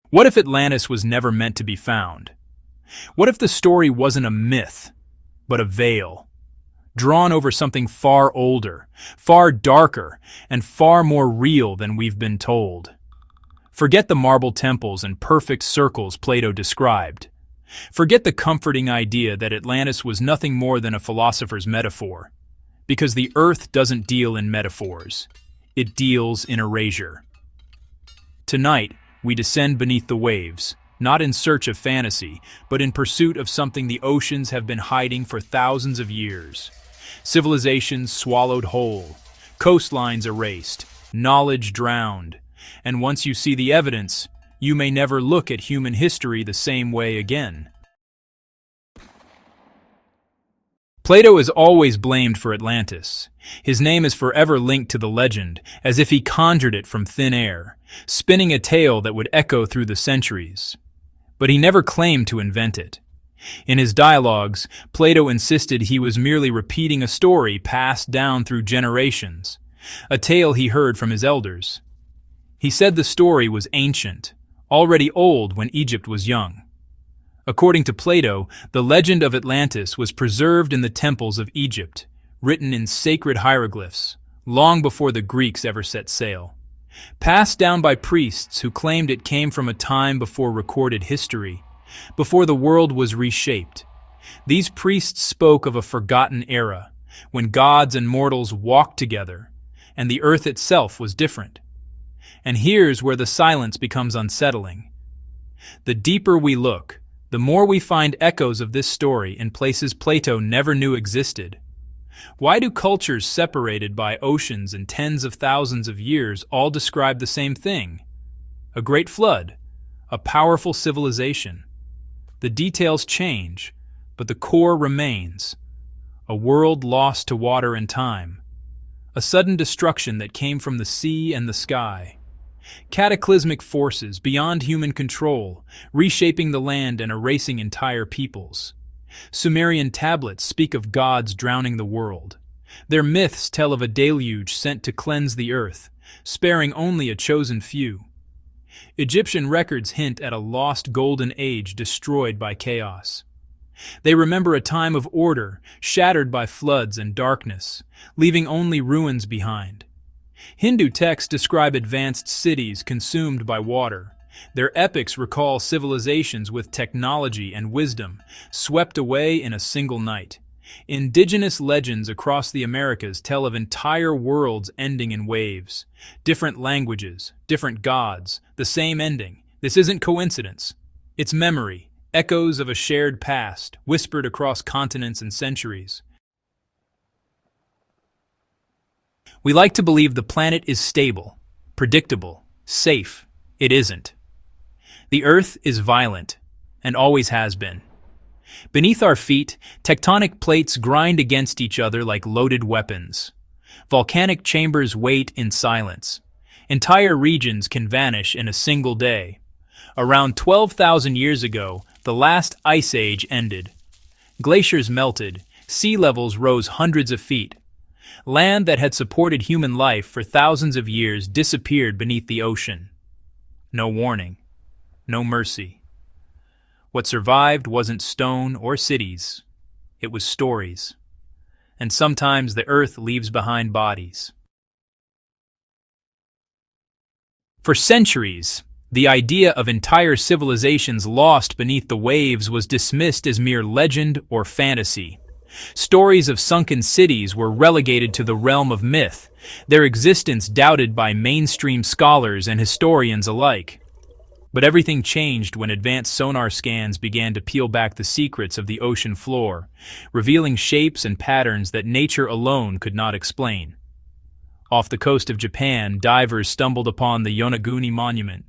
What if Atlantis was never meant to be found? What if the story wasn't a myth, but a veil, drawn over something far older, far darker, and far more real than we've been told? Forget the marble temples and perfect circles Plato described. Forget the comforting idea that Atlantis was nothing more than a philosopher's metaphor, because the earth doesn't deal in metaphors. It deals in erasure. Tonight, we descend beneath the waves, not in search of fantasy, but in pursuit of something the oceans have been hiding for thousands of years. Civilizations swallowed whole, coastlines erased, knowledge drowned, and once you see the evidence, you may never look at human history the same way again. Plato is always blamed for Atlantis. His name is forever linked to the legend, as if he conjured it from thin air, spinning a tale that would echo through the centuries. But he never claimed to invent it. In his dialogues, Plato insisted he was merely repeating a story passed down through generations, a tale he heard from his elders. He said the story was ancient, already old when Egypt was young. According to Plato, the legend of Atlantis was preserved in the temples of Egypt, written in sacred hieroglyphs, long before the Greeks ever set sail. Passed down by priests who claimed it came from a time before recorded history, before the world was reshaped. These priests spoke of a forgotten era, when gods and mortals walked together, and the earth itself was different. And here's where the silence becomes unsettling. The deeper we look, the more we find echoes of this story in places Plato never knew existed. Why do cultures separated by oceans and tens of thousands of years all describe the same thing? A great flood, a powerful civilization. The details change, but the core remains. A world lost to water and time. A sudden destruction that came from the sea and the sky. Cataclysmic forces beyond human control, reshaping the land and erasing entire peoples. Sumerian tablets speak of gods drowning the world. Their myths tell of a deluge sent to cleanse the earth, sparing only a chosen few. Egyptian records hint at a lost golden age destroyed by chaos. They remember a time of order, shattered by floods and darkness, leaving only ruins behind. Hindu texts describe advanced cities consumed by water. Their epics recall civilizations with technology and wisdom, swept away in a single night. Indigenous legends across the Americas tell of entire worlds ending in waves. Different languages, different gods, the same ending. This isn't coincidence. It's memory, echoes of a shared past, whispered across continents and centuries. We like to believe the planet is stable, predictable, safe. It isn't. The Earth is violent, and always has been. Beneath our feet, tectonic plates grind against each other like loaded weapons. Volcanic chambers wait in silence. Entire regions can vanish in a single day. Around 12,000 years ago, the last ice age ended. Glaciers melted, sea levels rose hundreds of feet. Land that had supported human life for thousands of years disappeared beneath the ocean. No warning, no mercy. What survived wasn't stone or cities, it was stories. And sometimes the earth leaves behind bodies. For centuries, the idea of entire civilizations lost beneath the waves was dismissed as mere legend or fantasy. Stories of sunken cities were relegated to the realm of myth, their existence doubted by mainstream scholars and historians alike. But everything changed when advanced sonar scans began to peel back the secrets of the ocean floor, revealing shapes and patterns that nature alone could not explain. Off the coast of Japan, divers stumbled upon the Yonaguni monument,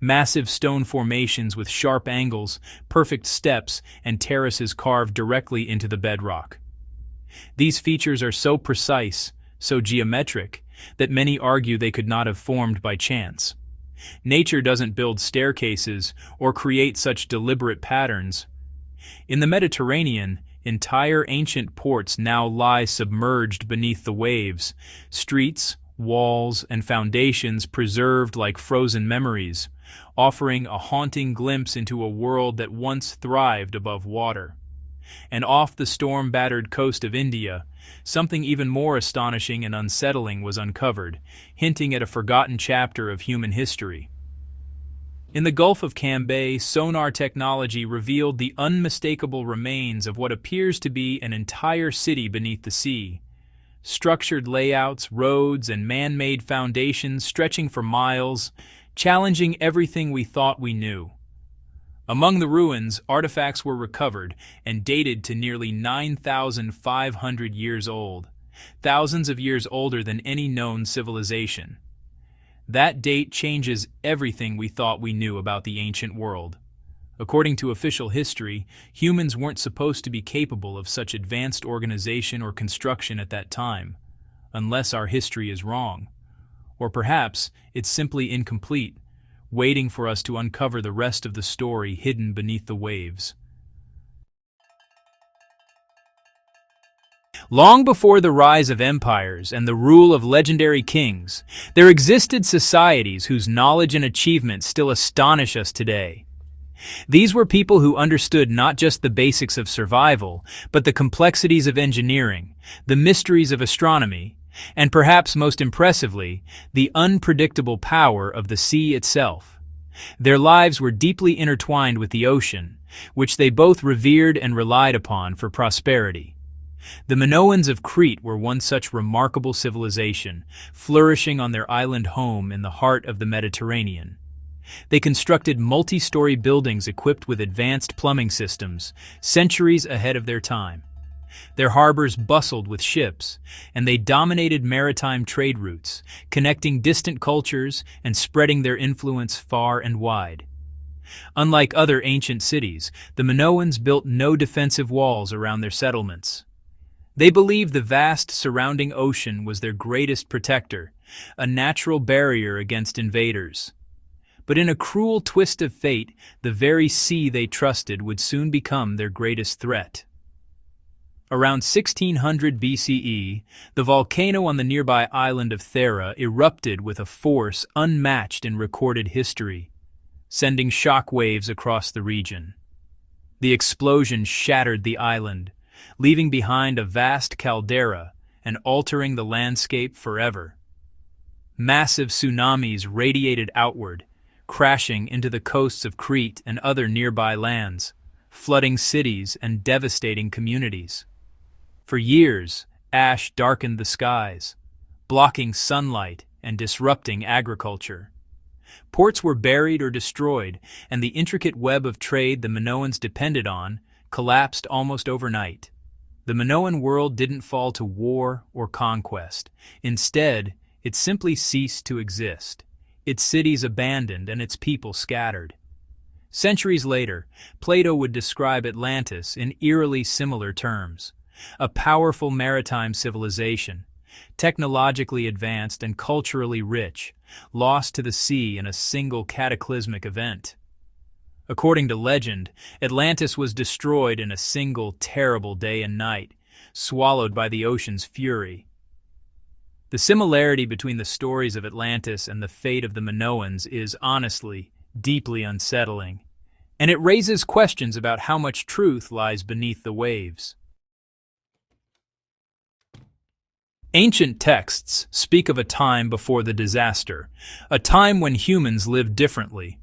massive stone formations with sharp angles, perfect steps, and terraces carved directly into the bedrock. These features are so precise, so geometric, that many argue they could not have formed by chance. Nature doesn't build staircases or create such deliberate patterns. In the Mediterranean, entire ancient ports now lie submerged beneath the waves. Streets, walls, and foundations preserved like frozen memories, offering a haunting glimpse into a world that once thrived above water. And off the storm-battered coast of India, something even more astonishing and unsettling was uncovered, hinting at a forgotten chapter of human history. In the Gulf of Cambay, sonar technology revealed the unmistakable remains of what appears to be an entire city beneath the sea. Structured layouts, roads, and man-made foundations stretching for miles, challenging everything we thought we knew. Among the ruins, artifacts were recovered and dated to nearly 9,500 years old, thousands of years older than any known civilization. That date changes everything we thought we knew about the ancient world. According to official history, humans weren't supposed to be capable of such advanced organization or construction at that time, unless our history is wrong. Or perhaps it's simply incomplete, waiting for us to uncover the rest of the story hidden beneath the waves. Long before the rise of empires and the rule of legendary kings, there existed societies whose knowledge and achievements still astonish us today. These were people who understood not just the basics of survival, but the complexities of engineering, the mysteries of astronomy, and perhaps most impressively, the unpredictable power of the sea itself. Their lives were deeply intertwined with the ocean, which they both revered and relied upon for prosperity. The Minoans of Crete were one such remarkable civilization, flourishing on their island home in the heart of the Mediterranean. They constructed multi-story buildings equipped with advanced plumbing systems, centuries ahead of their time. Their harbors bustled with ships, and they dominated maritime trade routes, connecting distant cultures and spreading their influence far and wide. Unlike other ancient cities, the Minoans built no defensive walls around their settlements. They believed the vast surrounding ocean was their greatest protector, a natural barrier against invaders. But in a cruel twist of fate, the very sea they trusted would soon become their greatest threat. Around 1600 BCE, the volcano on the nearby island of Thera erupted with a force unmatched in recorded history, sending shock waves across the region. The explosion shattered the island, leaving behind a vast caldera and altering the landscape forever. Massive tsunamis radiated outward, crashing into the coasts of Crete and other nearby lands, flooding cities and devastating communities. For years, ash darkened the skies, blocking sunlight and disrupting agriculture. Ports were buried or destroyed, and the intricate web of trade the Minoans depended on collapsed almost overnight. The Minoan world didn't fall to war or conquest. Instead, it simply ceased to exist, its cities abandoned and its people scattered. Centuries later, Plato would describe Atlantis in eerily similar terms. A powerful maritime civilization, technologically advanced and culturally rich, lost to the sea in a single cataclysmic event. According to legend, Atlantis was destroyed in a single terrible day and night, swallowed by the ocean's fury. The similarity between the stories of Atlantis and the fate of the Minoans is, honestly, deeply unsettling, and it raises questions about how much truth lies beneath the waves. Ancient texts speak of a time before the disaster, a time when humans lived differently.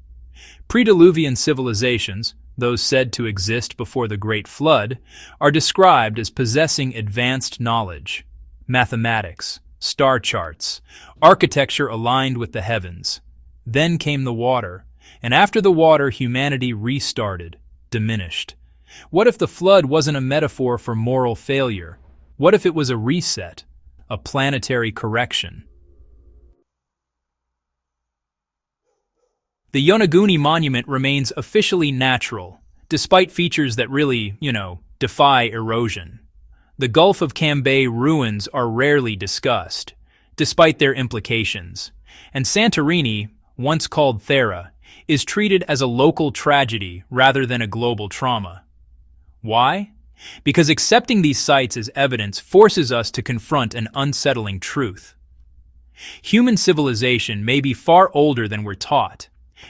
Pre-Diluvian civilizations, those said to exist before the Great Flood, are described as possessing advanced knowledge, mathematics, star charts, architecture aligned with the heavens. Then came the water, and after the water humanity restarted, diminished. What if the flood wasn't a metaphor for moral failure? What if it was a reset? A planetary correction? The Yonaguni monument remains officially natural, despite features that really, defy erosion. The Gulf of Cambay ruins are rarely discussed, despite their implications, and Santorini, once called Thera, is treated as a local tragedy rather than a global trauma. Why? Because accepting these sites as evidence forces us to confront an unsettling truth. Human civilization may be far older than we're taught,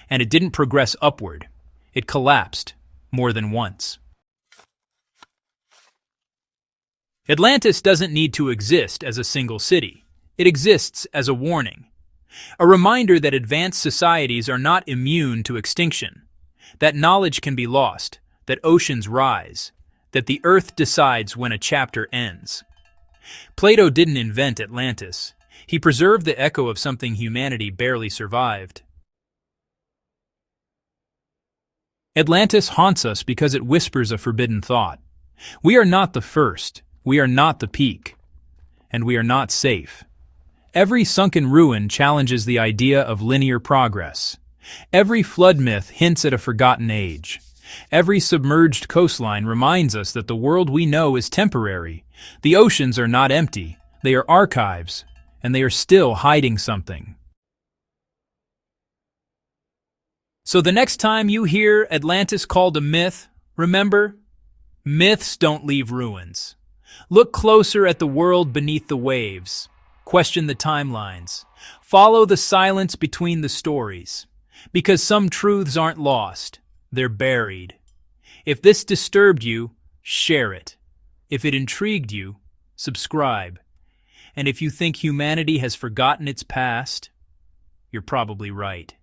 and it didn't progress upward. It collapsed more than once. Atlantis doesn't need to exist as a single city. It exists as a warning. A reminder that advanced societies are not immune to extinction, that knowledge can be lost, that oceans rise, that the earth decides when a chapter ends. Plato didn't invent Atlantis. He preserved the echo of something humanity barely survived. Atlantis haunts us because it whispers a forbidden thought. We are not the first, we are not the peak, and we are not safe. Every sunken ruin challenges the idea of linear progress. Every flood myth hints at a forgotten age. Every submerged coastline reminds us that the world we know is temporary. The oceans are not empty, they are archives, and they are still hiding something. So the next time you hear Atlantis called a myth, remember, myths don't leave ruins. Look closer at the world beneath the waves. Question the timelines. Follow the silence between the stories. Because some truths aren't lost, they're buried. If this disturbed you, share it. If it intrigued you, subscribe. And if you think humanity has forgotten its past, you're probably right.